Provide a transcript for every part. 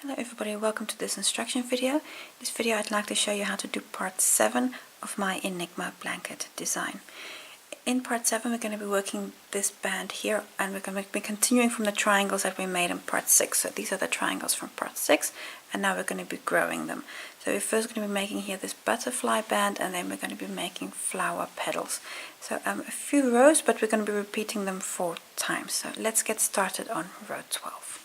Hello everybody, welcome to this instruction video. In this video I'd like to show you how to do part 7 of my Enigma blanket design. In part 7 we're going to be working this band here, and we're going to be continuing from the triangles that we made in part 6. So these are the triangles from part 6, and now we're going to be growing them. So we're first going to be making here this butterfly band, and then we're going to be making flower petals. So a few rows, but we're going to be repeating them 4 times. So let's get started on row 12.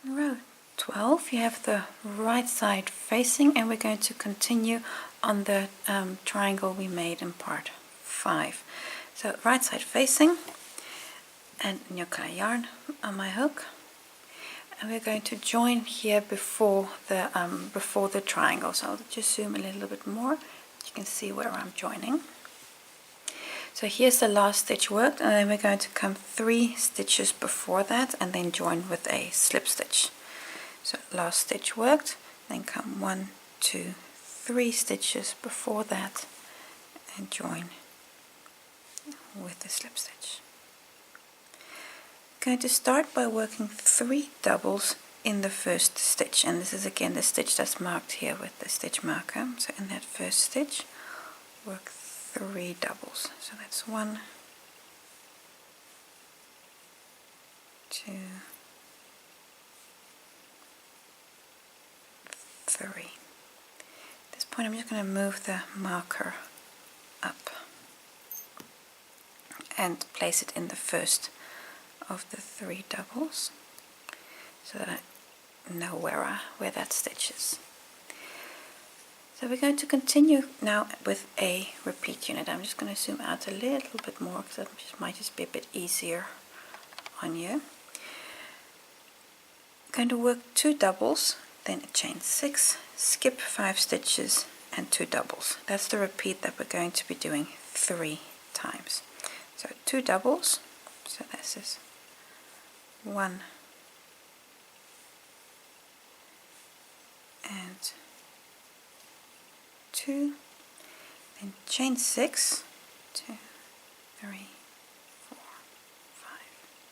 Row 12, you have the right side facing, and we're going to continue on the triangle we made in part 5. So right side facing, and new color yarn on my hook, and we're going to join here before the triangle. So I'll just zoom a little bit more. You can see where I'm joining. So here's the last stitch worked, and then we're going to come 3 stitches before that and then join with a slip stitch. So last stitch worked, then come 1, 2, 3 stitches before that and join with the slip stitch. I'm going to start by working 3 doubles in the first stitch, and this is again the stitch that's marked here with the stitch marker. So in that first stitch work 3 doubles. So that's 1, 2, 3. At this point I'm just going to move the marker up and place it in the first of the 3 doubles so that I know where that stitch is. So we're going to continue now with a repeat unit. I'm just going to zoom out a little bit more because that might just be a bit easier on you. I'm going to work 2 doubles, then chain 6, skip 5 stitches and 2 doubles. That's the repeat that we're going to be doing 3 times. So 2 doubles, so this is 1 and 2, then chain 6, 2, 3, 4, 5,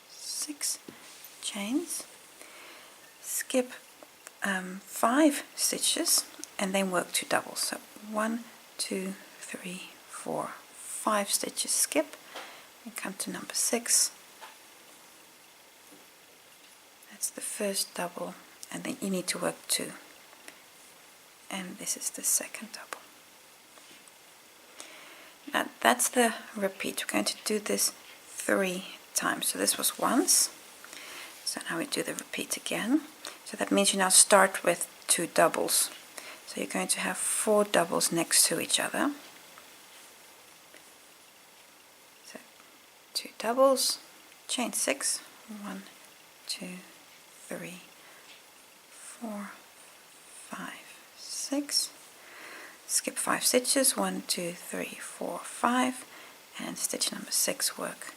6 chains, skip 5 stitches and then work 2 doubles. So 1, 2, 3, 4, 5 stitches, skip and come to number 6. That's the first double, and then you need to work 2, and this is the second double. Now that's the repeat. We're going to do this 3 times. So this was once, so now we do the repeat again. So that means you now start with 2 doubles. So you're going to have 4 doubles next to each other. So 2 doubles, chain 6, 1, 2, 3, 4, 5, 6, skip 5 stitches, 1, 2, 3, 4, 5, and stitch number 6 work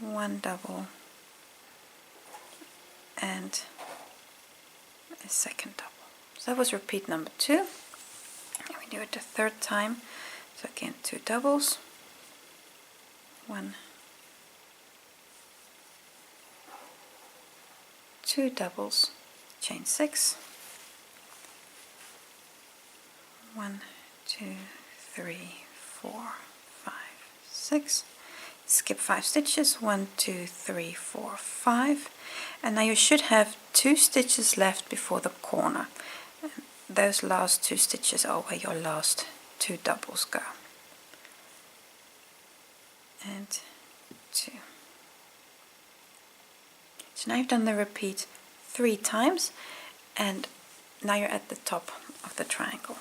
1 double and a second double. So that was repeat number 2, and we do it the 3rd time. So again 2 doubles, 1, 2 doubles, chain 6, 1, 2, 3, 4, 5, 6, skip 5 stitches, 1, 2, 3, 4, 5, and now you should have 2 stitches left before the corner. And those last 2 stitches are where your last 2 doubles go. And 2. So now you've done the repeat 3 times, and now you're at the top of the triangle.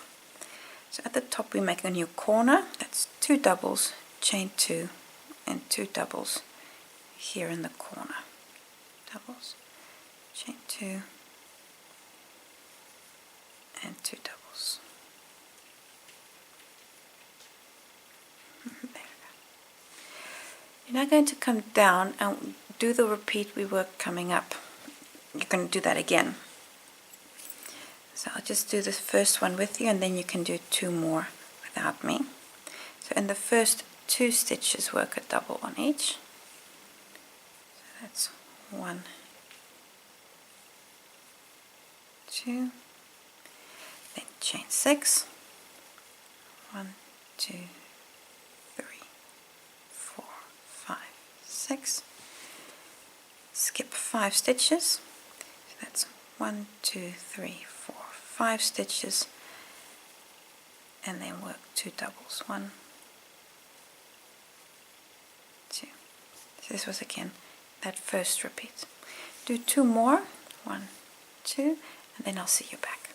So at the top we make a new corner. That's 2 doubles, chain 2 and 2 doubles here in the corner. Doubles, chain 2 and 2 doubles. There we go. You're now going to come down and do the repeat we worked coming up. You're going to do that again. So I'll just do this first one with you, and then you can do 2 more without me. So in the first 2 stitches work a double on each. that's 1, 2, then chain 6, 1, 2, 3, 4, 5, 6, skip 5 stitches, so that's 1, 2, 3, 4, 5 stitches, and then work 2 doubles, 1, 2. So this was again that first repeat. Do 2 more, 1, 2, and then I'll see you back.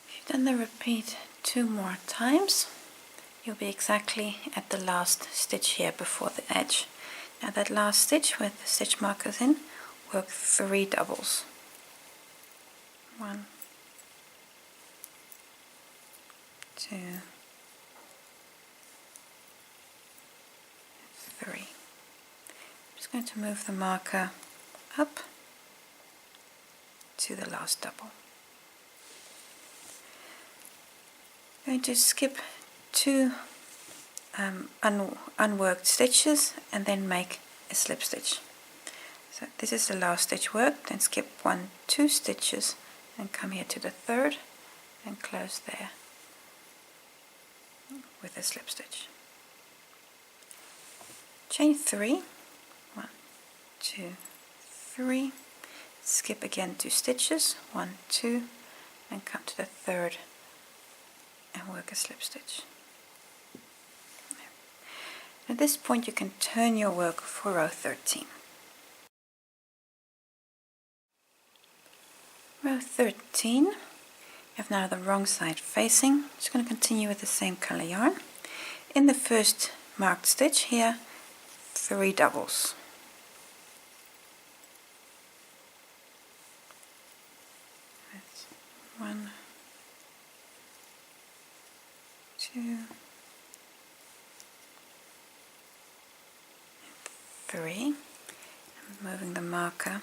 If you've done the repeat 2 more times, you'll be exactly at the last stitch here before the edge. Now that last stitch with the stitch markers in, work 3 doubles. 1, 2, 3. I'm just going to move the marker up to the last double. I'm going to skip 2 unworked stitches and then make a slip stitch. So this is the last stitch worked, then skip 1, 2 stitches and come here to the third and close there with a slip stitch. Chain 3, 1, 2, 3, skip again 2 stitches, 1, 2, and come to the third and work a slip stitch. At this point you can turn your work for row 13. Row 13, you have now the wrong side facing. Just going to continue with the same color yarn. In the first marked stitch here, 3 doubles. That's 1, 2, 3. I'm moving the marker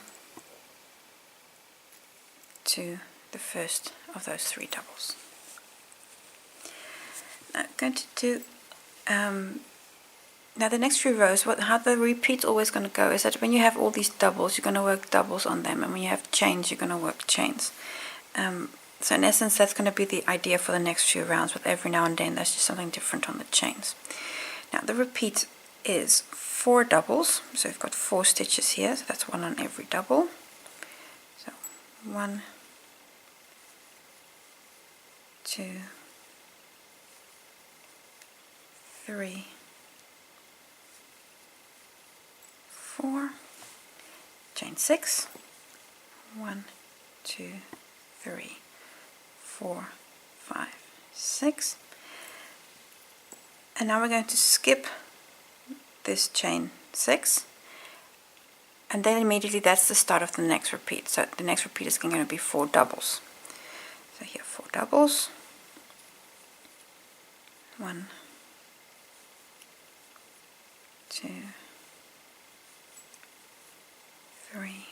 to the first of those 3 doubles. Now I'm going to do now the next few rows, how the repeat's always going to go is that when you have all these doubles, you're going to work doubles on them, and when you have chains, you're going to work chains. So in essence, that's going to be the idea for the next few rounds, but every now and then there's just something different on the chains. Now the repeat is 4 doubles, so we've got 4 stitches here, so that's 1 on every double. So 1, 2, 3, 4, chain 6, 1, 2, 3, 4, 5, 6, and now we're going to skip this chain 6, and then immediately that's the start of the next repeat. So the next repeat is going to be 4 doubles. So here 4 doubles, 1, 2, 3,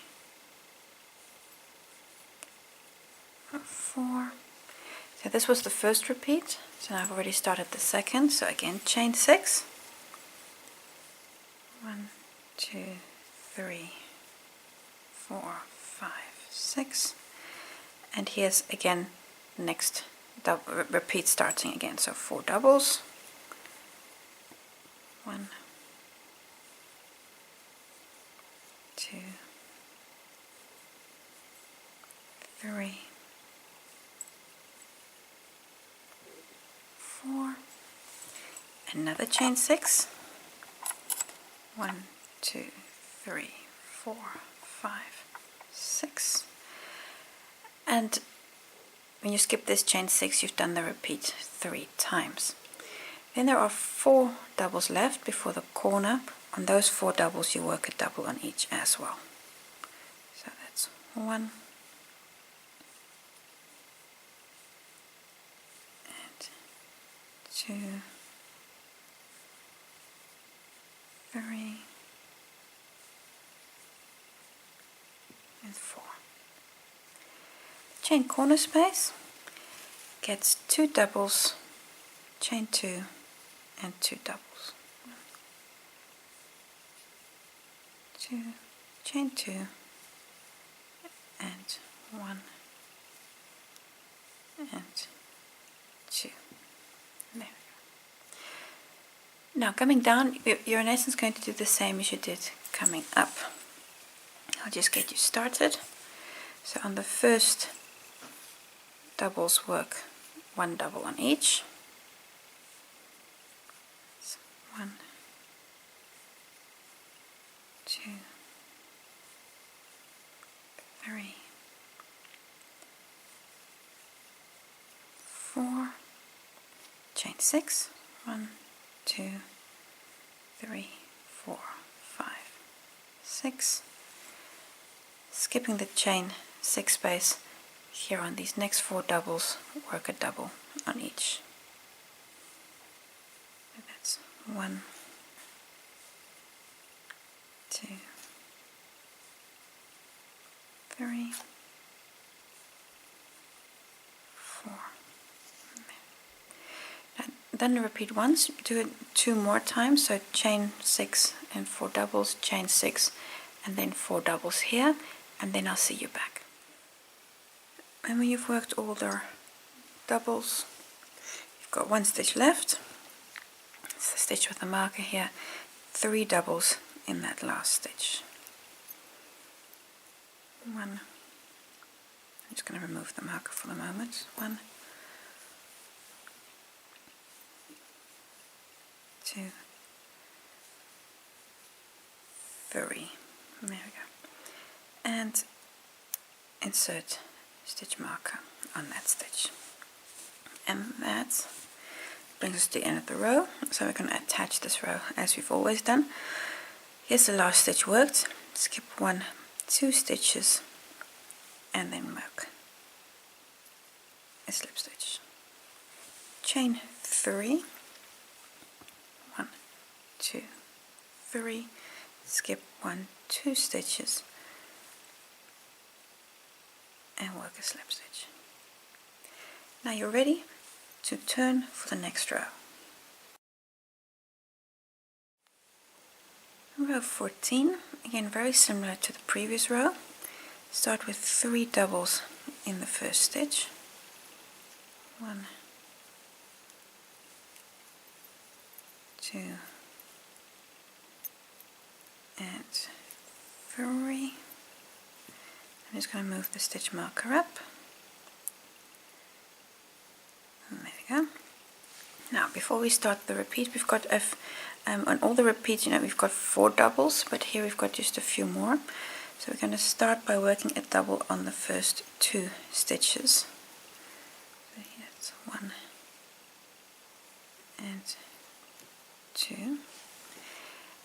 4. So this was the first repeat, so now I've already started the second, so again chain 6, 1, 2, 3, 4, 5, 6, and here's again next repeat starting again, so 4 doubles, 1, 2, 3, 4, another chain 6, 1, 2, 3, 4, 5, 6, and when you skip this chain 6, you've done the repeat 3 times. Then there are 4 doubles left before the corner. On those 4 doubles you work a double on each as well. So that's 1 and 2, 3 and 4. Chain corner space gets 2 doubles, chain 2 and 2 doubles. 2, chain 2, and 1 and 2. There we go. Now coming down, you're in essence going to do the same as you did coming up. I'll just get you started. So on the first doubles, work 1 double on each. So 1, 2, 3, 4, chain 6, 1, 2, 3, 4, 5, 6. Skipping the chain 6 space here on these next 4 doubles, work a double on each. And that's 1, 2, 3, 4. Then repeat once, do it 2 more times, so chain 6 and 4 doubles, chain 6 and then 4 doubles here, and then I'll see you back. And when you've worked all the doubles, you've got 1 stitch left. It's the stitch with the marker here, 3 doubles in that last stitch. 1, I'm just going to remove the marker for the moment. 1, 2, 3. There we go. And insert stitch marker on that stitch. And that brings us to the end of the row. So we're going to attach this row as we've always done. Here's the last stitch worked. Skip 1, 2 stitches and then work a slip stitch. Chain 3. 1, 2, 3, skip 1, 2 stitches and work a slip stitch. Now you're ready to turn for the next row. Row 14, again very similar to the previous row. Start with 3 doubles in the first stitch. 1, 2, and 3. I'm just going to move the stitch marker up. And there we go. Now before we start the repeat, we've got on all the repeats, we've got 4 doubles, but here we've got just a few more. So we're going to start by working a double on the first 2 stitches. So here it's 1 and 2.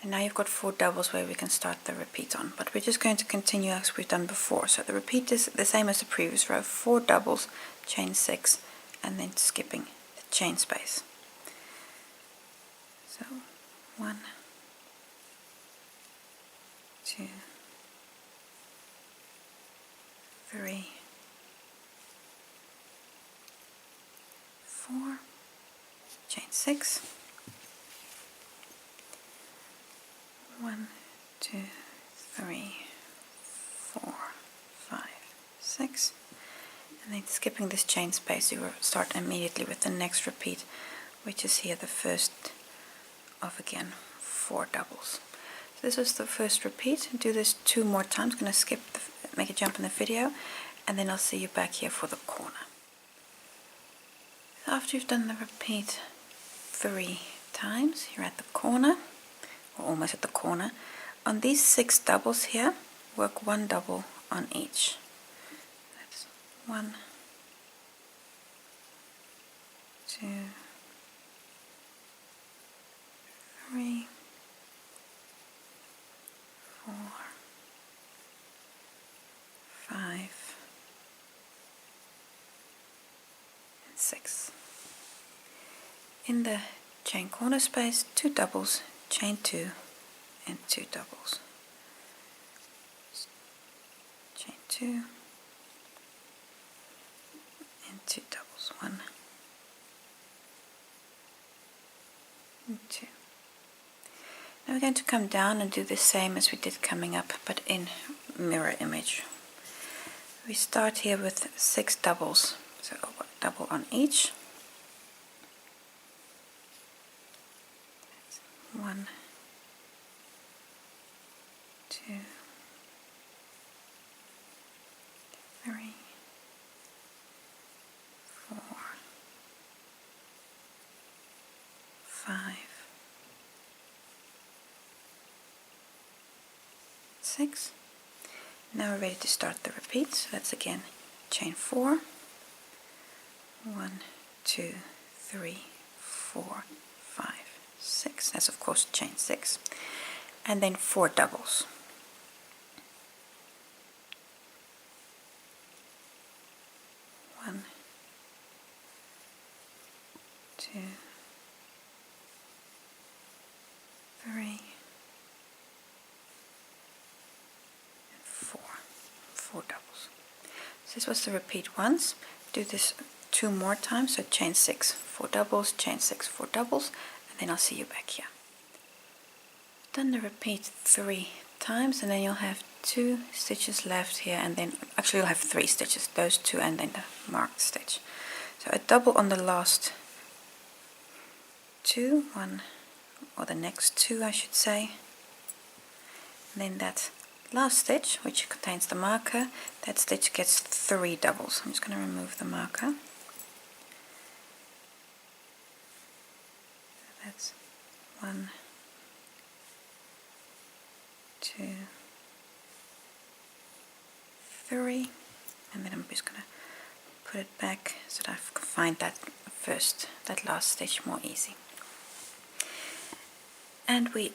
And now you've got 4 doubles where we can start the repeat on, but we're just going to continue as we've done before. So the repeat is the same as the previous row, 4 doubles, chain 6, and then skipping the chain space. So 1, 2, 3, 4, chain 6, 1, 2, 3, 4, 5, 6, and then skipping this chain space, you will start immediately with the next repeat, which is here the first of again 4 doubles. So this was the first repeat. Do this 2 more times. I'm going to make a jump in the video, and then I'll see you back here for the corner. After you've done the repeat 3 times, you're at the corner, or almost at the corner. On these 6 doubles here, work 1 double on each. That's 1, 2, 3, 4, 5, and 6. In the chain corner space, 2 doubles, chain 2 and 2 doubles, chain 2 and 2 doubles, 1 and 2. Now we're going to come down and do the same as we did coming up, but in mirror image. We start here with 6 doubles, so double on each. 1, 2, 3, 4, 5, 6. Now we're ready to start the repeat, so that's again chain 4, 1, 2, 3, 4, 5, 6. That's of course chain 6, and then 4 doubles. 1, 2, 3, 4 doubles. So this was the repeat once. Do this 2 more times, so chain 6, 4 doubles, chain 6, 4 doubles, and then I'll see you back here. Done the repeat 3 times, and then you'll have 2 stitches left here, and then actually you'll have 3 stitches, those 2 and then the marked stitch. So a double on the last 2, one, or the next 2 I should say, and then that last stitch, which contains the marker, that stitch gets 3 doubles. I'm just going to remove the marker. That's 1, 2, 3, and then I'm just going to put it back so that I can find that last stitch more easy. And we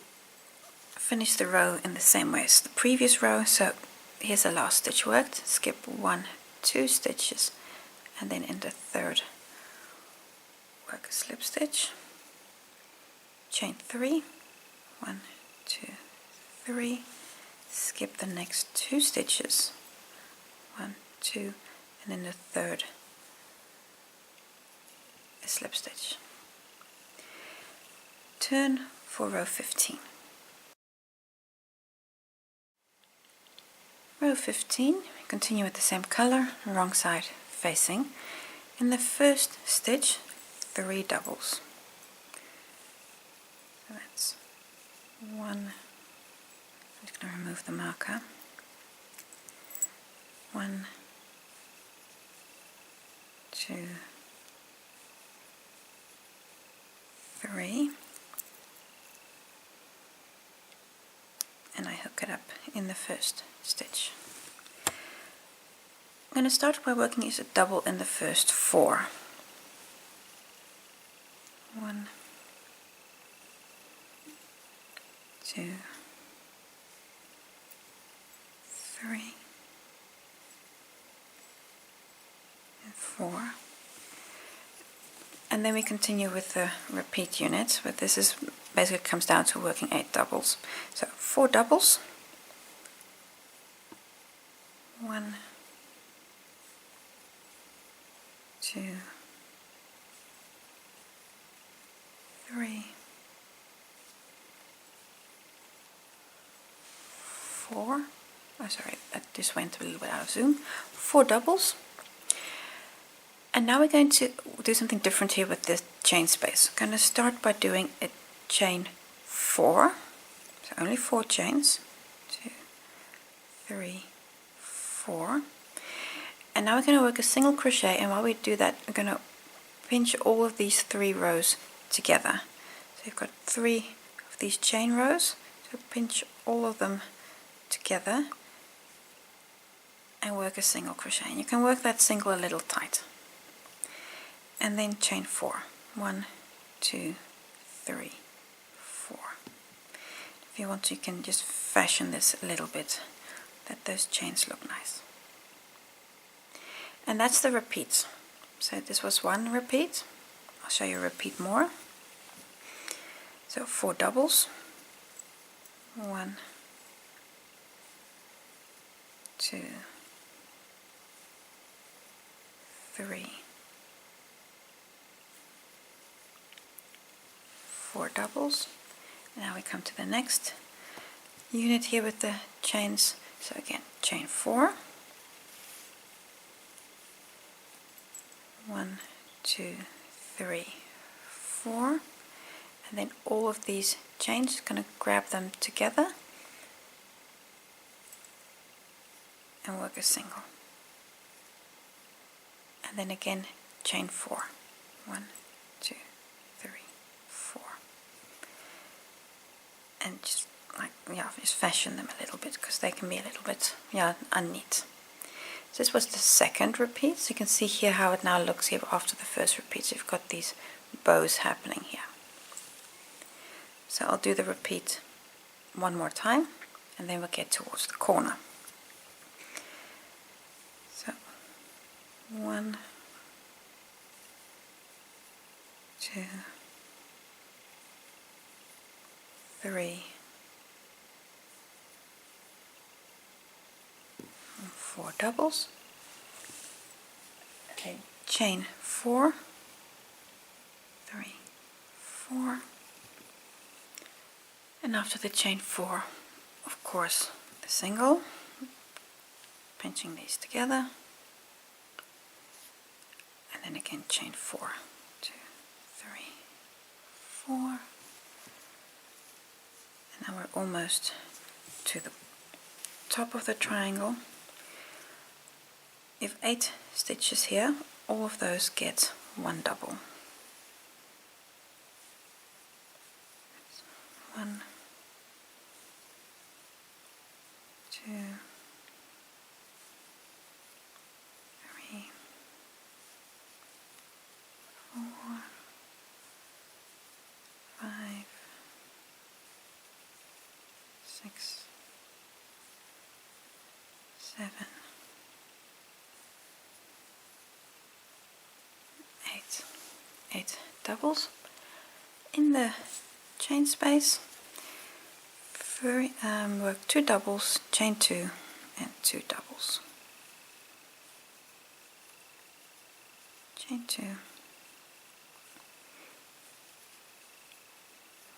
finish the row in the same way as the previous row. So here's the last stitch worked. Skip 1, 2 stitches, and then in the third work a slip stitch, chain 3, 1, 2, 3, skip the next 2 stitches, 1, 2, and in the third a slip stitch. Turn for row 15. Row 15, continue with the same color, wrong side facing. In the first stitch, 3 doubles. So that's 1, I'm just going to remove the marker, 1, 2, 3, and I hook it up in the first stitch. I'm going to start by working as a double in the first 4. 1, 2, 3, and 4. And then we continue with the repeat unit, but this is basically comes down to working 8 doubles. So 4 doubles, 1, 2, 3, 4. Oh, sorry, that just went a little bit out of zoom. 4 doubles. And now we're going to do something different here with this chain space. I'm going to start by doing a chain 4, so only 4 chains, 2, 3, 4. And now we're going to work a single crochet, and while we do that, we're going to pinch all of these 3 rows together. So you've got 3 of these chain rows, so pinch all of them together and work a single crochet. And you can work that single a little tight. And then chain 4, 1, 2, 3, 4. If you want to, you can just fashion this a little bit, that those chains look nice. And that's the repeat. So this was one repeat. I'll show you a repeat more. So 4 doubles, 1, 2, 3, 4 doubles, Now we come to the next unit here with the chains. So again, chain 4, 1, 2, 3, 4, and then all of these chains, going to grab them together and work a single, and then again chain 4, 1, 2, 3, 4, and just like, just fashion them a little bit, because they can be a little bit unneat. So this was the second repeat. So you can see here how it now looks here after the first repeat. So you've got these bows happening here. So I'll do the repeat one more time, and then we'll get towards the corner. So 1, 2, 3, 4 doubles, okay, chain 4, 3, 4, and after the chain 4, of course, the single, pinching these together, and then again chain 4, 2, 3, 4, and now we're almost to the top of the triangle. You have 8 stitches here, all of those get 1 double. 1, 2, 3, 4, 5, 6, 7, 8 doubles in the chain space. Work 2 doubles, chain 2, and 2 doubles, chain 2,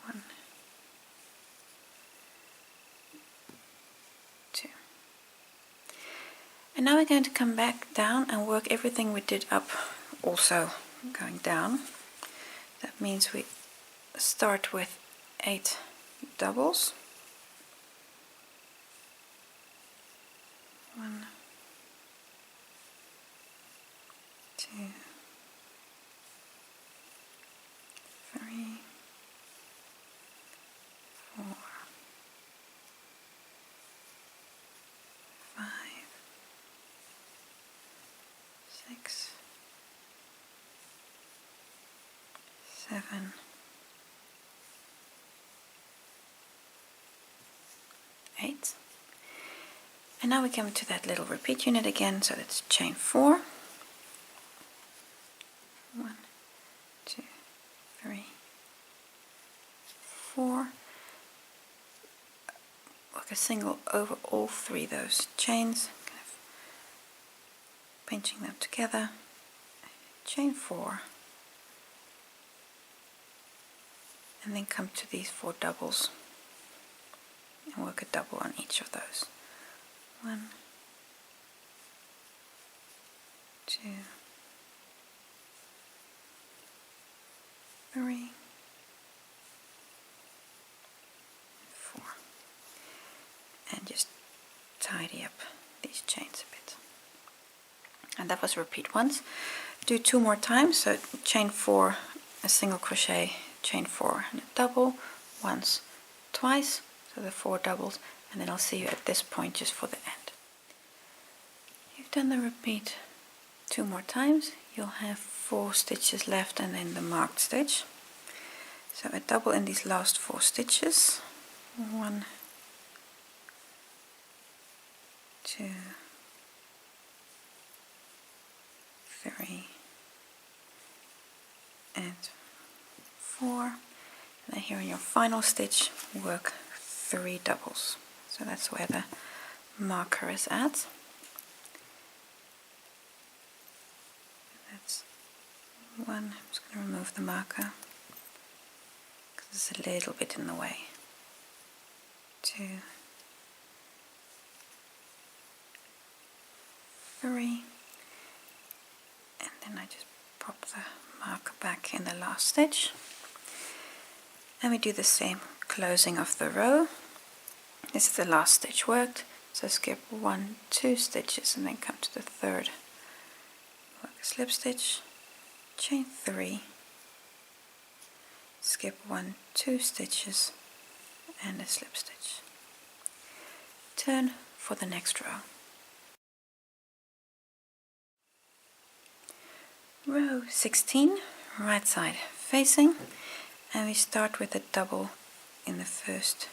1, 2, and now we're going to come back down and work everything we did up, also going down. That means we start with 8 doubles, 1, 2, 3, 4, 5, 6, 7, 8. And now we come to that little repeat unit again, so that's chain 4, 1, 2, 3, 4, work a single over all 3 of those chains, kind of pinching them together, chain 4, and then come to these 4 doubles and work a double on each of those. 1, 2, 3, 4, and just tidy up these chains a bit. And that was repeat once. Do 2 more times, so chain 4, a single crochet, chain 4 and a double, once, twice, so the 4 doubles, and then I'll see you at this point just for the end. You've done the repeat 2 more times, you'll have 4 stitches left and then the marked stitch. So a double in these last 4 stitches, 1, 2, 3, and 4, and then here in your final stitch work 3 doubles. So that's where the marker is at. That's 1. I'm just going to remove the marker because This is a little bit in the way. 2, 3, and then I just pop the marker back in the last stitch, and we do the same closing of the row. This is the last stitch worked, so skip 1, 2 stitches and then come to the third, work a slip stitch, chain 3, skip 1, 2 stitches and a slip stitch, turn for the next row. Row 16, right side facing, and we start with a double in the first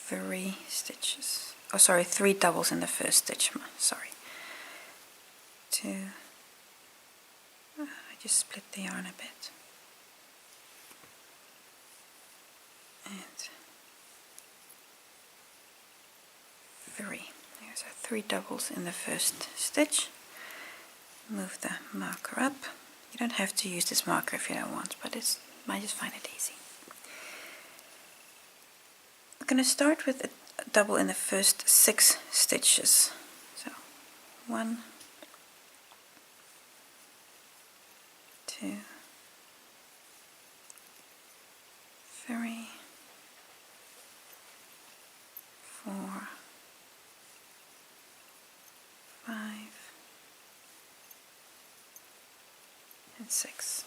3 stitches. Oh, sorry, 3 doubles in the first stitch. Sorry. 2. I just split the yarn a bit. And 3. There's 3 doubles in the first stitch. Move the marker up. You don't have to use this marker if you don't want, but I just find it easy. We're going to start with a double in the first 6 stitches. So 1, 2, 3, 4, 5, and 6.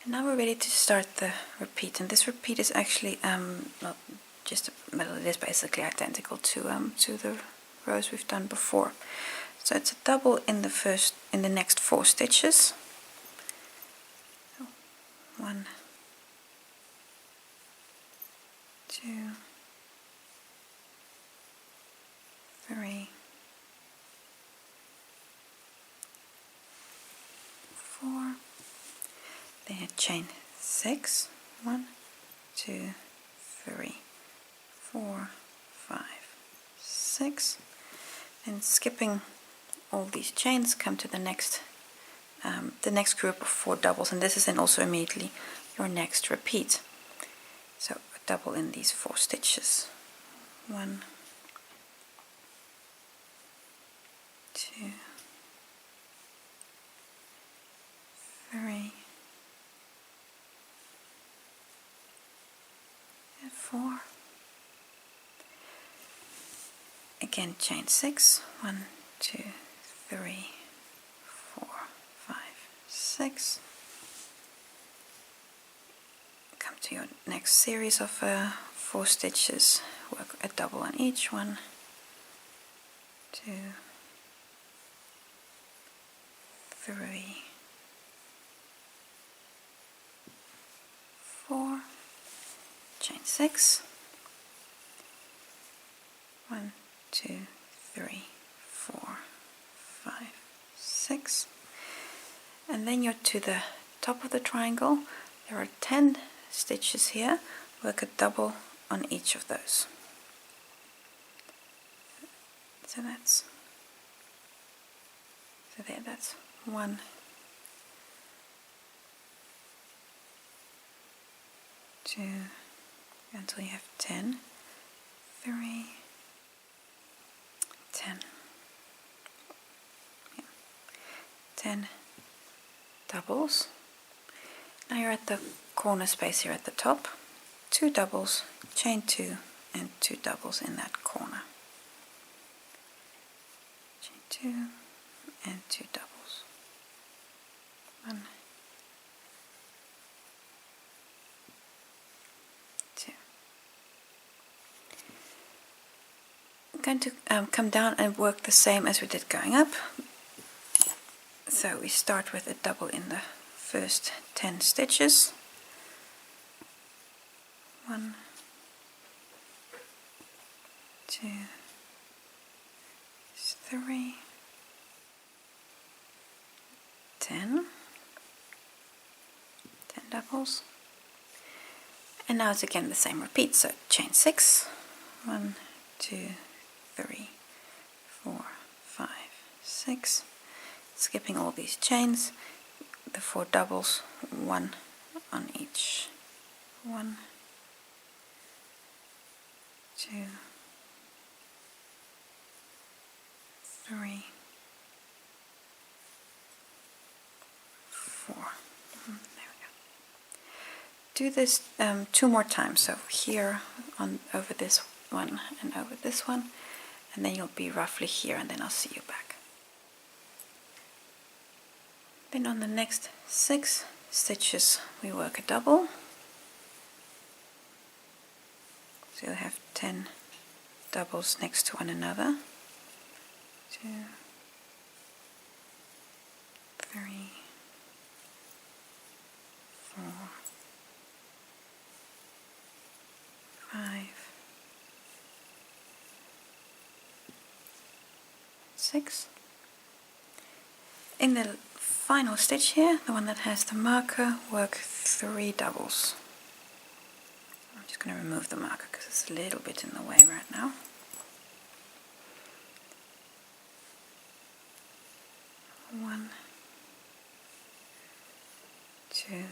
And now we're ready to start the repeat, and this repeat is actually not just well, it is basically identical to the rows we've done before. So it's a double in the next 4 stitches. So 1, 2, 3, 4. Then a chain 6. 1, 2, 3, 4, 5, 6. And skipping all these chains, come to the next group of 4 doubles, and this is then also immediately your next repeat. So a double in these 4 stitches. 1, 2, 3, and 4. Again, chain 6. 1, 2, 3, 4, 5, 6. Come to your next series of 4 stitches. Work a double on each. 1, 2, 3, 4. Chain 6. 1, 2, 3, 4, 5, 6. And then you're to the top of the triangle. There are 10 stitches here. Work a double on each of those. So that's 1, 2, until you have 10, 3, 10. Yeah. 10 doubles. Now you're at the corner space here at the top. 2 doubles, chain 2, and 2 doubles in that corner. Chain 2 and 2 doubles. 1, 2. I'm going to come down and work the same as we did going up. So we start with a double in the first 10 stitches. 1, 2, 3, 10 doubles. And now it's again the same repeat, so chain 6. 1, 2, 3, 4, 5, 6. Skipping all these chains, the 4 doubles, 1 on each 1, 2, 3, 4. There we go. Do this 2 more times, so here on over this one and over this one, and then you'll be roughly here, and then I'll see you back. Then on the next 6 stitches we work a double, so you'll have 10 doubles next to one another. 2, 3, 4, 5, 6. In the final stitch here, the one that has the marker, work 3 doubles. I'm just going to remove the marker because it's a little bit in the way right now. 1, 2,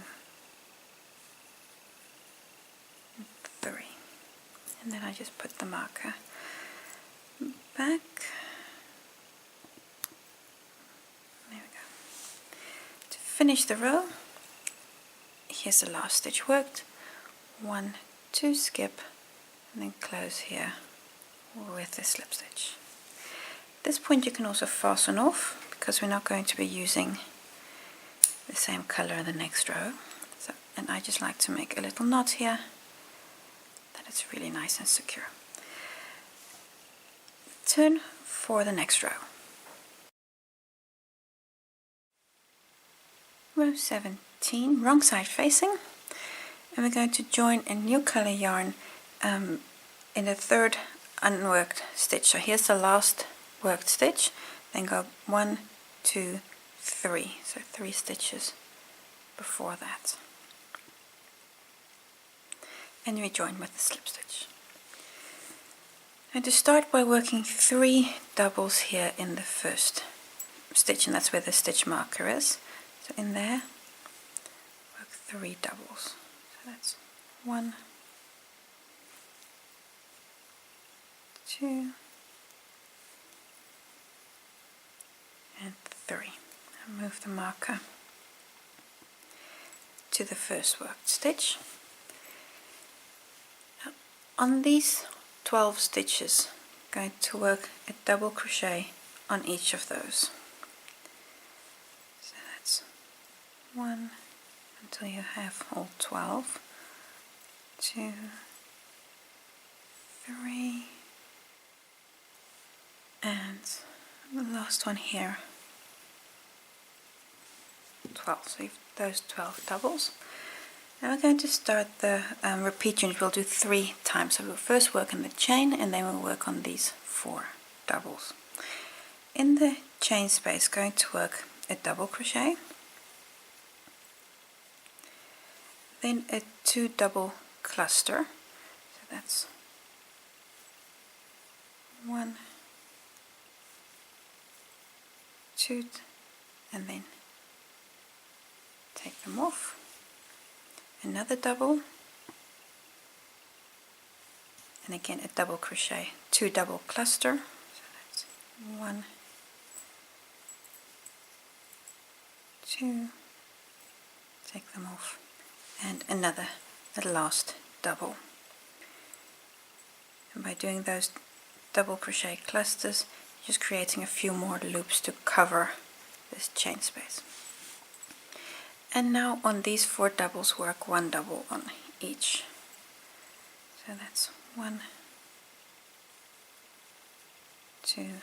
3, and then I just put the marker back. There we go. To finish the row, here's the last stitch worked. 1, 2, skip, and then close here with the slip stitch. At this point you can also fasten off, because we're not going to be using the same color in the next row. So, and I just like to make a little knot here that it's really nice and secure. Turn for the next row. Row 17, wrong side facing, and we're going to join a new color yarn in the 3rd unworked stitch. So here's the last worked stitch, then go 1, 2, 3, so 3 stitches before that, and we join with the slip stitch. And to start by working 3 doubles here in the first stitch, and that's where the stitch marker is. So in there, work 3 doubles. So that's 1, 2, and 3. And move the marker to the first worked stitch. Now, on these 12 stitches, I'm going to work a double crochet on each of those. So that's 1 until you have all 12, 2, 3, and the last one here, 12. So you've those 12 doubles. Now we're going to start the repeat unit. We'll do 3 times. So we'll first work on the chain, and then we'll work on these 4 doubles. In the chain space, going to work a double crochet, then a 2 double cluster. So that's 1, 2, and then take them off. Another double, and again a double crochet, 2 double cluster. So that's 1, 2, take them off, and another, the last double. And by doing those double crochet clusters, just creating a few more loops to cover this chain space. And now on these 4 doubles, work 1 double on each. So that's 1, 2,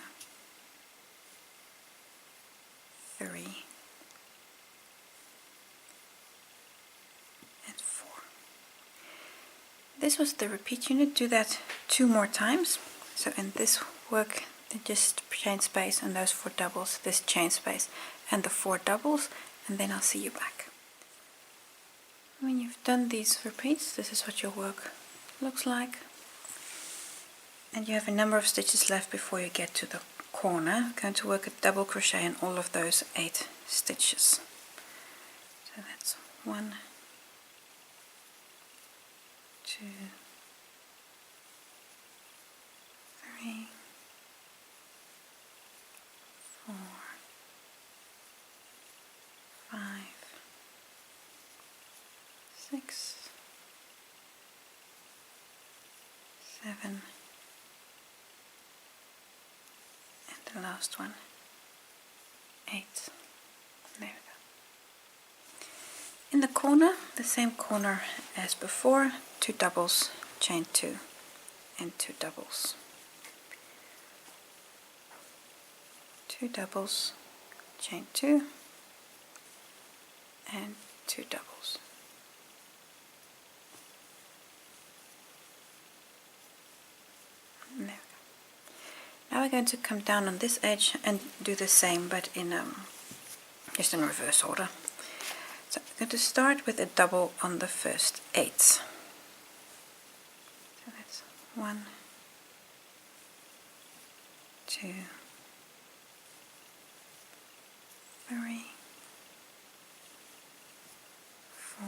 3, and 4. This was the repeat unit. Do that 2 more times. So in this work, just chain space and those 4 doubles, this chain space and the 4 doubles, and then I'll see you back. When you've done these repeats, this is what your work looks like. And you have a number of stitches left before you get to the corner. I'm going to work a double crochet in all of those 8 stitches. So that's 1, 2, 3, 4, 5, 6, 7, and the last one, 8. There we go. In the corner, the same corner as before, 2 doubles, chain 2, and 2 doubles. 2 doubles, chain 2, and 2 doubles. There we go. Now we're going to come down on this edge and do the same, but in just in reverse order. So we're going to start with a double on the first 8. So that's 1, 2, 3, 4,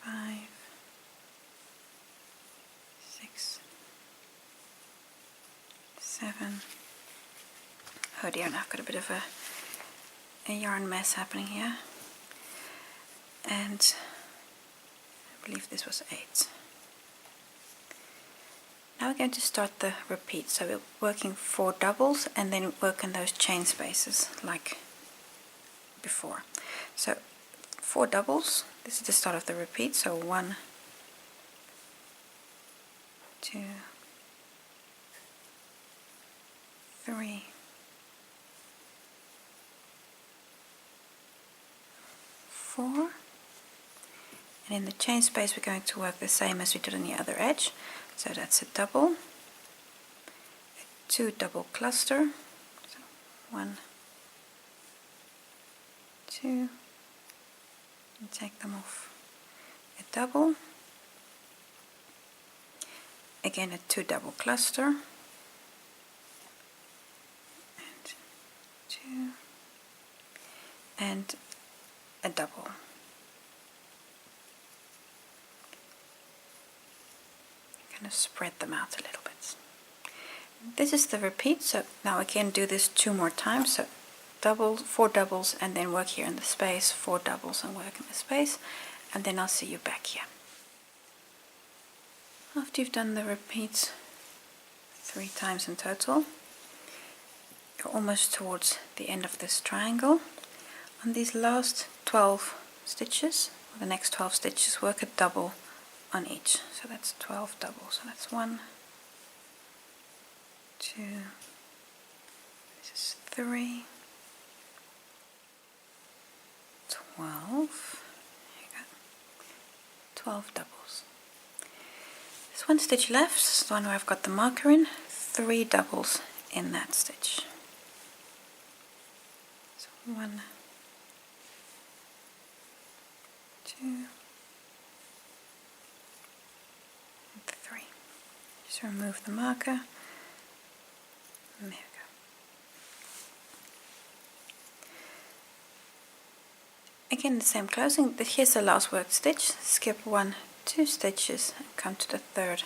5, 6, 7. Oh dear, and I've got a bit of a yarn mess happening here. And I believe this was 8. Now we're going to start the repeat. So we're working 4 doubles and then work in those chain spaces like before. So 4 doubles, this is the start of the repeat. So 1, 2, 3, 4, and in the chain space we're going to work the same as we did on the other edge. So that's a double, a 2 double cluster, so 1, 2, and take them off, a double, again a 2 double cluster, and 2, and a double. Kind of spread them out a little bit. This is the repeat, so now again do this 2 more times. So double, 4 doubles, and then work here in the space, 4 doubles and work in the space, and then I'll see you back here. After you've done the repeats 3 times in total, you're almost towards the end of this triangle. On these last 12 stitches, or the next 12 stitches, work a double on each. So that's 12 doubles. So that's 1, 2, this is 3, 12, here you go, 12 doubles. There's 1 stitch left, this is the one where I've got the marker in, 3 doubles in that stitch. So 1, 2, and 3. Just remove the marker, and there we go. Again the same closing. Here's the last worked stitch. Skip 1, 2 stitches and come to the 3rd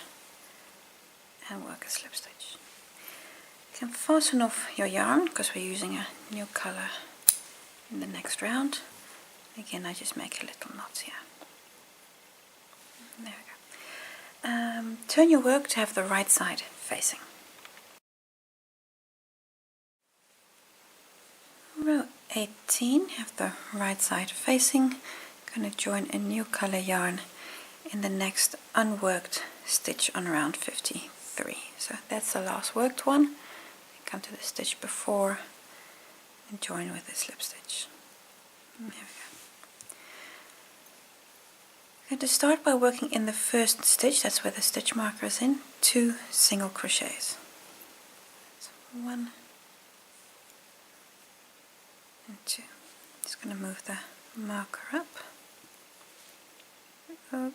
and work a slip stitch. You can fasten off your yarn because we're using a new color in the next round. Again, I just make a little knot here. There we go. Turn your work to have the right side facing. Row 18, have the right side facing. I'm going to join a new color yarn in the next unworked stitch on round 53. So that's the last worked one. Come to the stitch before and join with a slip stitch. There we go. I'm going to start by working in the first stitch, that's where the stitch marker is in, 2 single crochets. So 1 and 2. Just going to move the marker up. It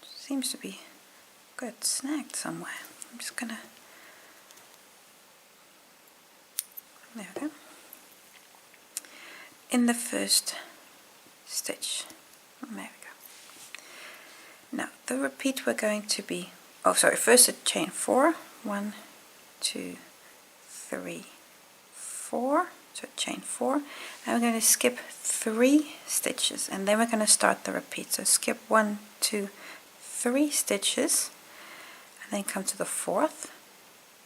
seems to be got snagged somewhere. I'm just going to, there we go. In the first stitch, There we go. Now the repeat we're going to be, oh sorry, first a chain 4, 1, 2, 3, 4, so chain 4, and we're going to skip 3 stitches, and then we're going to start the repeat. So skip 1, 2, 3 stitches, and then come to the 4th,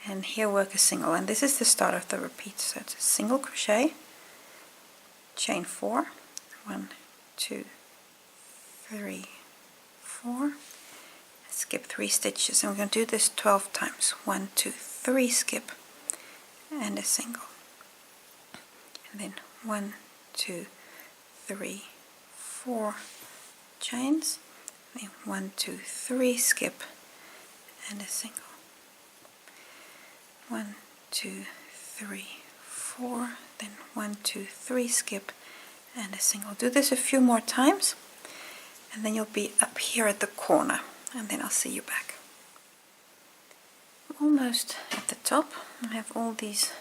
and here work a single, and this is the start of the repeat. So it's a single crochet, chain 4, 1, 2, 3, 4, skip 3 stitches, and we're going to do this 12 times. 1, 2, 3, skip, and a single, and then 1, 2, 3, 4 chains, and then 1, 2, 3, skip, and a single, 1, 2, 3, 4, then 1, 2, 3, skip, and a single. Do this a few more times, and then you'll be up here at the corner, and then I'll see you back. Almost at the top. I have all these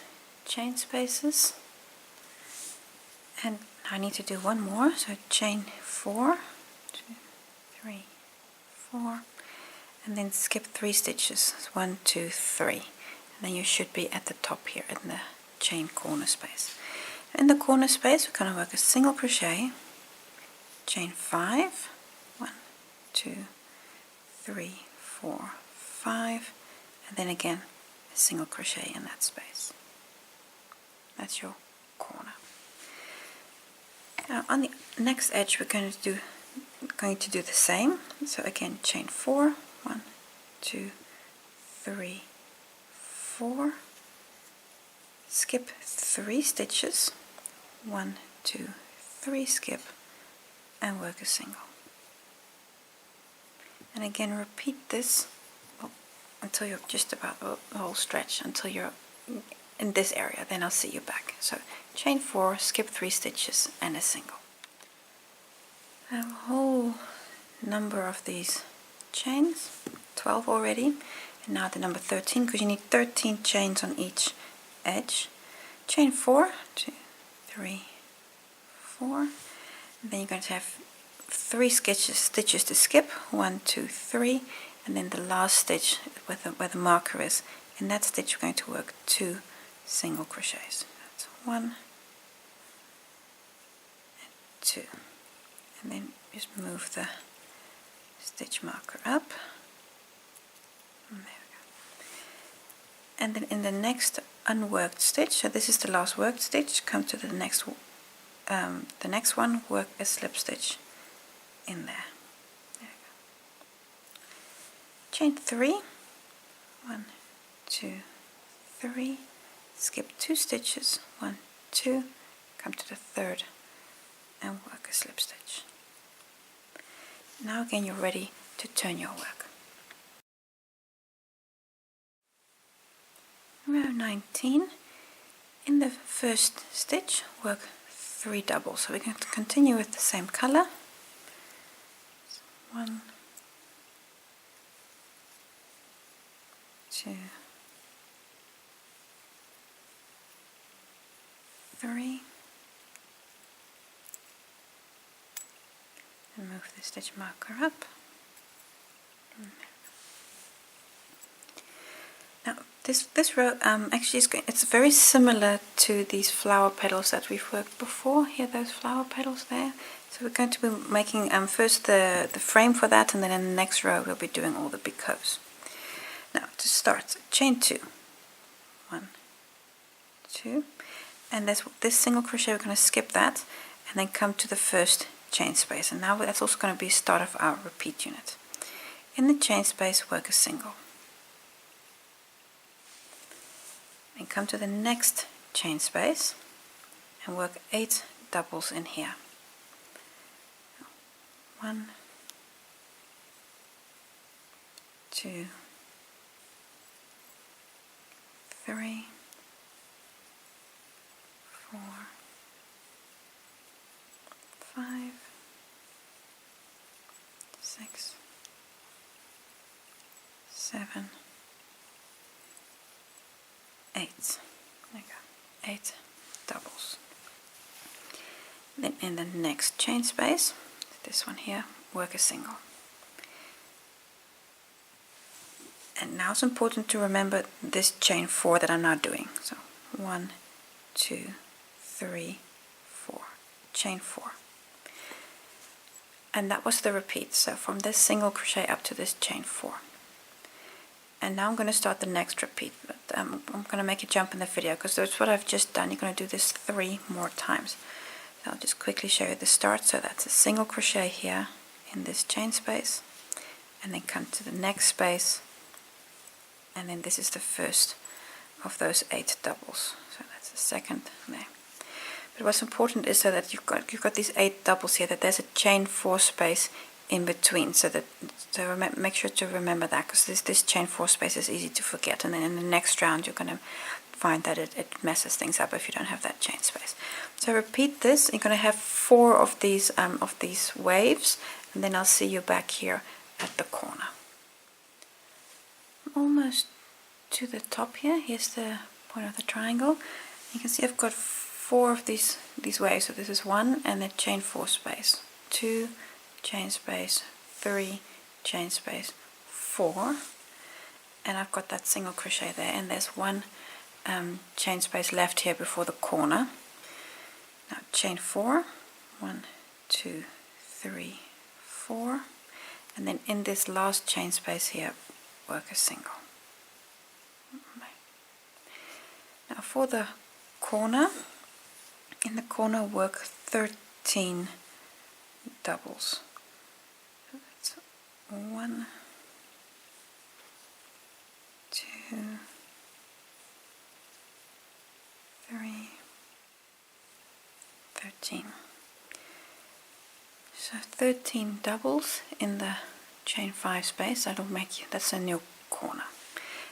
chain spaces, and I need to do one more. So chain 4, 2, 3, 4, and then skip 3 stitches. 1, 2, 3, and then you should be at the top here in the chain corner space. In the corner space, we're going to work a single crochet, chain 5, 1, 2, 3, 4, 5, and then again a single crochet in that space. That's your corner. Now on the next edge we're going to do the same. So again, chain 4, 1, 2, 3, 4, skip 3 stitches, 1, 2, 3, skip, and work a single. And again repeat this until you're just about the whole stretch, until you're in this area, then I'll see you back. So chain 4, skip 3 stitches, and a single. I have a whole number of these chains, 12 already, and now the number 13, because you need 13 chains on each edge. Chain 4, 2, 3, 4, and then you're going to have 3 stitches to skip, 1, 2, 3, and then the last stitch where the marker is, in that stitch we're going to work 2 single crochets. That's 1 and 2, and then just move the stitch marker up, and there we go. And then in the next unworked stitch, so this is the last worked stitch, come to the next one, work a slip stitch in there. There we go. Chain 3, 1, 2, 3, skip 2 stitches, 1, 2, come to the 3rd and work a slip stitch. Now again you're ready to turn your work. Row 19, in the first stitch work 3 doubles, so we're going to continue with the same color. 1, 2, 3, and move the stitch marker up. Now this row actually it's very similar to these flower petals that we've worked before. Here, those flower petals there. So we're going to be making first the frame for that, and then in the next row we'll be doing all the picots. Now to start, chain 2, 1, 2, and this single crochet, we're going to skip that and then come to the first chain space, and now that's also going to be the start of our repeat unit. In the chain space, work a single, and come to the next chain space and work 8 doubles in here. 1, 2, 3, 4, 5, 6, 7, 8. There you go. 8 doubles. Then in the next chain space, this one here, work a single. And now it's important to remember this chain 4 that I'm now doing. So 1, 2, 3, 4, chain 4. And that was the repeat. So from this single crochet up to this chain 4. And now I'm going to start the next repeat, but I'm going to make a jump in the video because that's what I've just done. You're going to do this 3 more times. So I'll just quickly show you the start. So that's a single crochet here in this chain space, and then come to the next space, and then this is the first of those 8 doubles. So that's the second there. But what's important is so that you've got these 8 doubles here, that there's a chain 4 space in between, so make sure to remember that, because this chain 4 space is easy to forget, and then in the next round you're going to find that it messes things up if you don't have that chain space. So repeat this. You're going to have 4 of these waves, and then I'll see you back here at the corner. I'm almost to the top here. Here's the point of the triangle. You can see I've got 4 of these waves. So this is 1 and then chain 4 space, 2 chain space, 3 chain space, 4, and I've got that single crochet there, and there's 1 chain space left here before the corner. Now chain 4, 1, 2, 3, 4, and then in this last chain space here work a single. Now for the corner, in the corner work 13 doubles. So that's 1, 2, 3, 13. So 13 doubles in the chain 5 space. That's a new corner.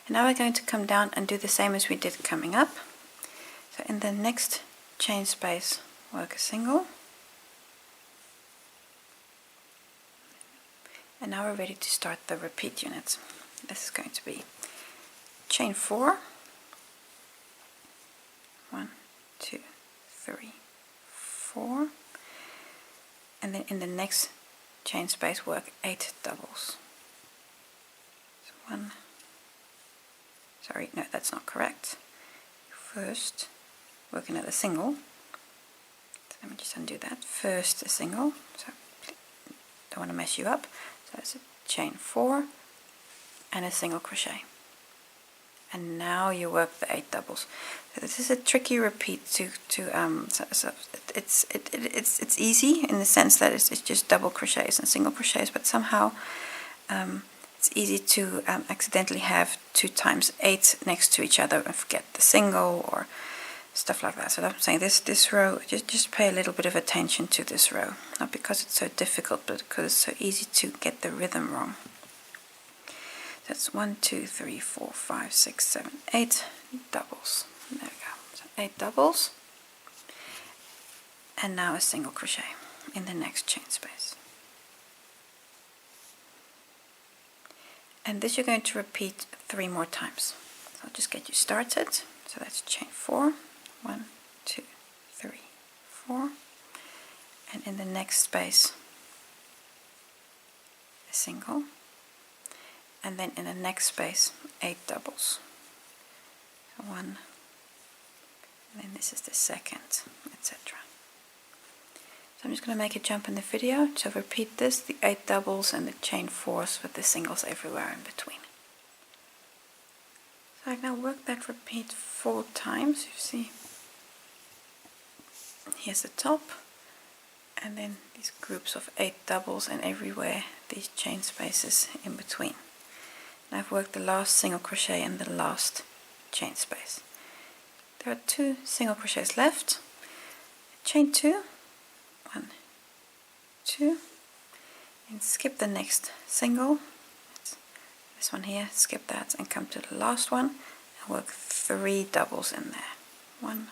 And now we're going to come down and do the same as we did coming up. So in the next chain space work a single. And now we're ready to start the repeat units. This is going to be chain 4, 1, 2, 3, 4, and then in the next chain space work 8 doubles. So 1, sorry, no, that's not correct. First work another single. So let me just undo that. First a single, so don't want to mess you up. So it's a chain 4 and a single crochet, and now you work the 8 doubles. So this is a tricky repeat it's easy in the sense that it's just double crochets and single crochets, but somehow it's easy to accidentally have 2 times 8 next to each other and forget the single or stuff like that. So I'm saying this row, just pay a little bit of attention to this row, not because it's so difficult, but because it's so easy to get the rhythm wrong. That's 1, 2, 3, 4, 5, 6, 7, 8 doubles. There we go. So 8 doubles, and now a single crochet in the next chain space. And this you're going to repeat 3 more times. So I'll just get you started. So that's chain 4, 1, 2, 3, 4, and in the next space a single, and then in the next space 8 doubles. So 1, and then this is the second, etc. So I'm just going to make a jump in the video to repeat this, the 8 doubles and the chain 4s with the singles everywhere in between. So I now work that repeat 4 times. You see, here's the top, and then these groups of 8 doubles, and everywhere these chain spaces in between. And I've worked the last single crochet in the last chain space. There are 2 single crochets left. Chain 2, 1, 2, and skip the next single. This one here, skip that and come to the last one and work 3 doubles in there. 1,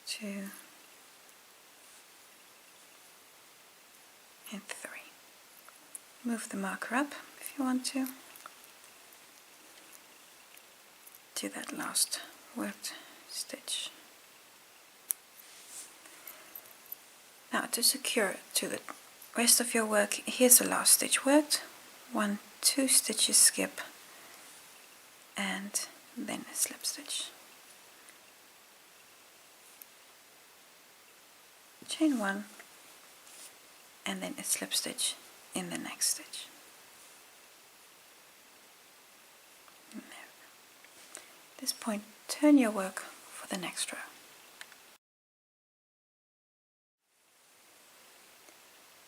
2, and 3. Move the marker up if you want to that last worked stitch. Now to secure it to the rest of your work, here's the last stitch worked. 1, 2 stitches skip and then a slip stitch. Chain 1 and then a slip stitch in the next stitch. At this point, turn your work for the next row.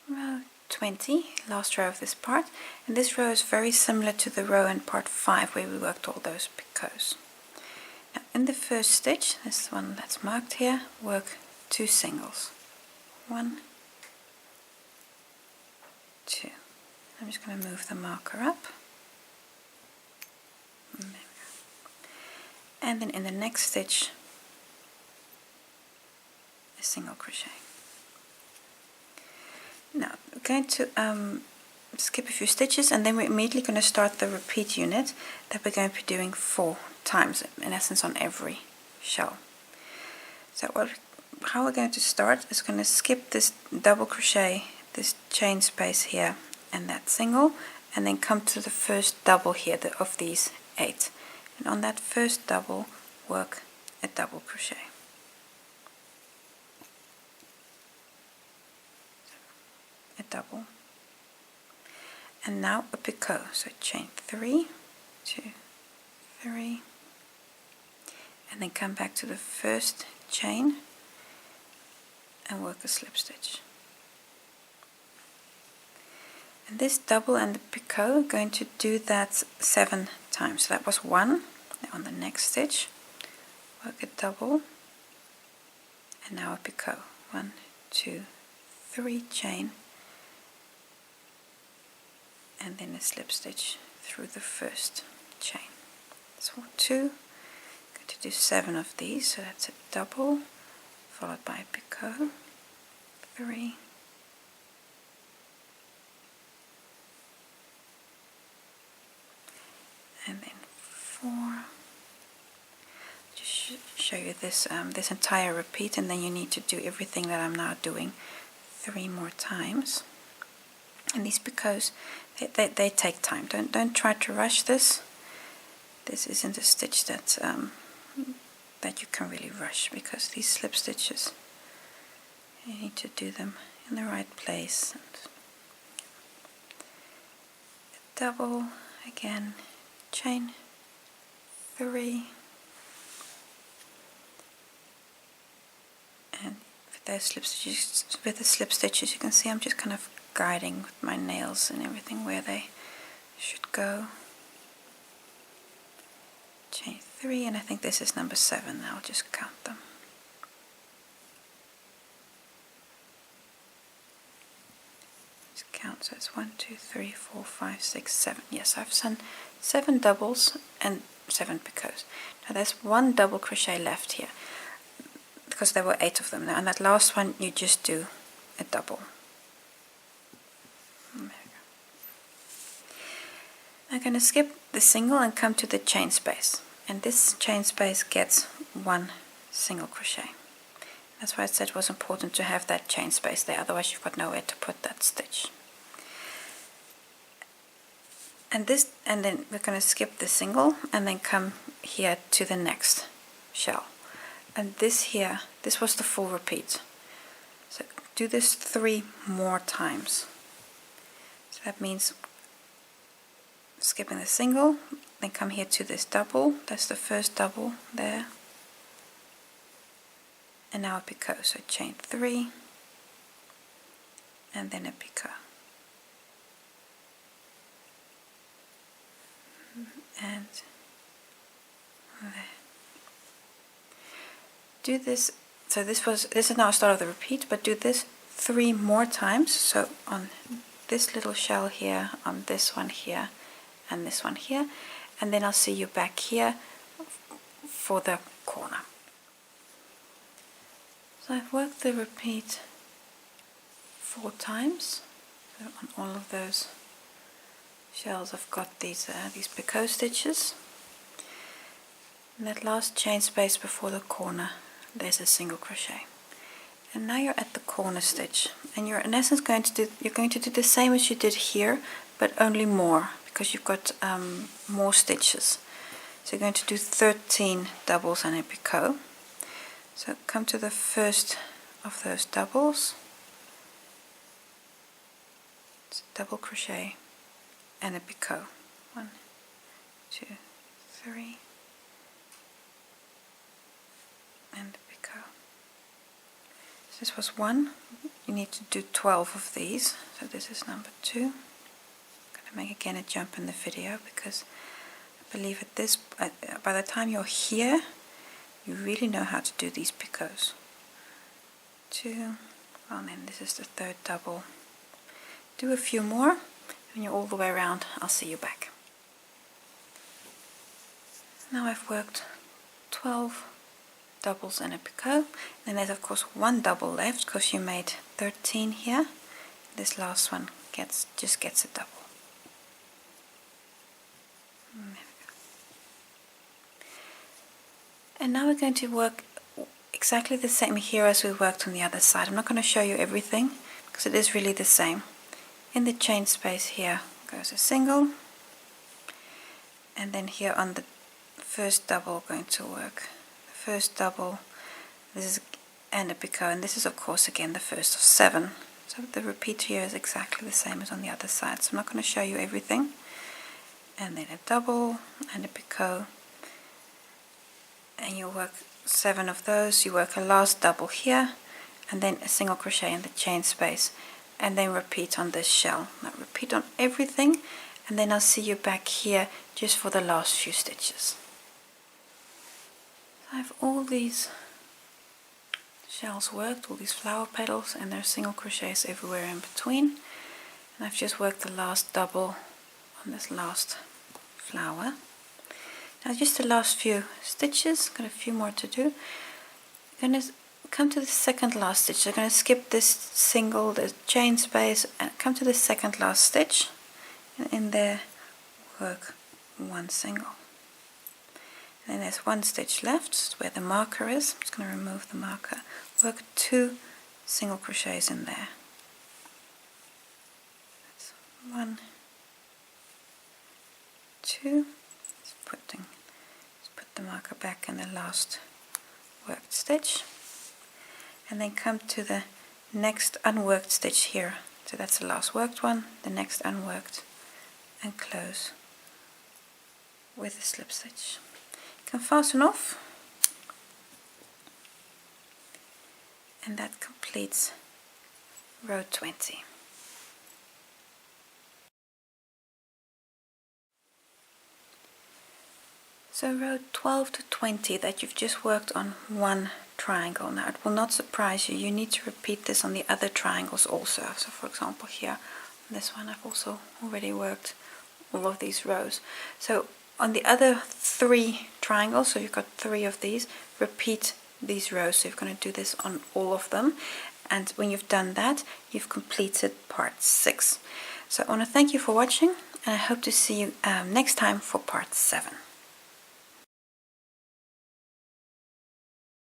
Row 20, last row of this part, and this row is very similar to the row in part 5 where we worked all those picots. Now in the first stitch, this one that's marked here, work 2 singles. 1, 2. I'm just going to move the marker up. There we go. And then in the next stitch, a single crochet. Now we're going to skip a few stitches and then we're immediately going to start the repeat unit that we're going to be doing 4 times, in essence on every shell. So how we're going to start is going to skip this double crochet, this chain space here and that single, and then come to the first double here of these 8, and on that first double work a double crochet. A double, and now a picot, so chain 3, 2, 3, and then come back to the first chain and work a slip stitch. And this double and the picot are going to do that 7 times. So that was 1. Now on the next stitch work a double and now a picot. 1, 2, 3 chain and then a slip stitch through the first chain. So 2, going to do 7 of these, so that's a double followed by a picot, 3, and then 4. Just show you this this entire repeat, and then you need to do everything that I'm now doing 3 more times. And these picots, they take time. Don't try to rush this. This isn't a stitch that you can really rush, because these slip stitches, you need to do them in the right place. And double again, chain 3, and with those slip stitches, with the slip stitches, you can see I'm just kind of guiding with my nails and everything where they should go. Chain 3, and I think this is number 7. I'll just count them. Just count, so it's 1, 2, 3, 4, 5, 6, 7. Yes, I've done 7 doubles and 7 picots. Now there's 1 double crochet left here, because there were 8 of them now, and that last one you just do a double. There we go. I'm going to skip the single and come to the chain space, and this chain space gets 1 single crochet. That's why I said it was important to have that chain space there, otherwise you've got nowhere to put that stitch. And then we're going to skip the single and then come here to the next shell. And this here, this was the full repeat. So do this 3 more times. So that means skipping the single, then come here to this double. That's the first double there. And now a picot, so chain 3 and then a picot. And there. Do this, so this is now a start of the repeat, but do this 3 more times. So on this little shell here, on this one here, and this one here, and then I'll see you back here for the corner. So I've worked the repeat 4 times. So on all of those shells I've got these picot stitches. In that last chain space before the corner there's a single crochet, And now you're at the corner stitch, and you're in essence going to do the same as you did here, but only more, because you've got more stitches. So you're going to do 13 doubles and a picot. So come to the first of those doubles, it's double crochet and a picot. 1, 2, 3, and a picot. So this was 1. You need to do 12 of these. So this is number 2. I'm going to make again a jump in the video, because I believe by the time you're here, you really know how to do these picots. 2, and then this is the third double. Do a few more. When you're all the way around, I'll see you back. Now I've worked 12 doubles and a picot. Then there's of course 1 double left, because you made 13 here. This last one just gets a double. There we go. And now we're going to work exactly the same here as we worked on the other side. I'm not going to show you everything, because it is really the same. In the chain space here goes a single, and then here on the first double going to work the first double, this is and a picot, and this is of course again the first of 7. So the repeat here is exactly the same as on the other side. So I'm not going to show you everything. And then a double and a picot, and you work 7 of those. You work a last double here, and then a single crochet in the chain space, and then repeat on this shell. Now repeat on everything, and then I'll see you back here just for the last few stitches. So I have all these shells worked, all these flower petals, and there's single crochets everywhere in between. And I've just worked the last double on this last flower. Now just the last few stitches, got a few more to do. I'm going to come to the second last stitch. I'm going to skip this single, the chain space, and come to the second last stitch, and in there work 1 single. And then there's 1 stitch left where the marker is. I'm just going to remove the marker. Work 2 single crochets in there. That's 1, 2. Let's put the marker back in the last worked stitch, and then come to the next unworked stitch here. So that's the last worked one, the next unworked, and close with a slip stitch. You can fasten off, and that completes row 20. So row 12 to 20 that you've just worked on 1 triangle. Now it will not surprise you, you need to repeat this on the other triangles also. So for example here on this one I've also already worked all of these rows. So on the other 3 triangles, so you've got 3 of these, repeat these rows. So you're going to do this on all of them, and when you've done that, you've completed part 6. So I want to thank you for watching, and I hope to see you next time for part 7.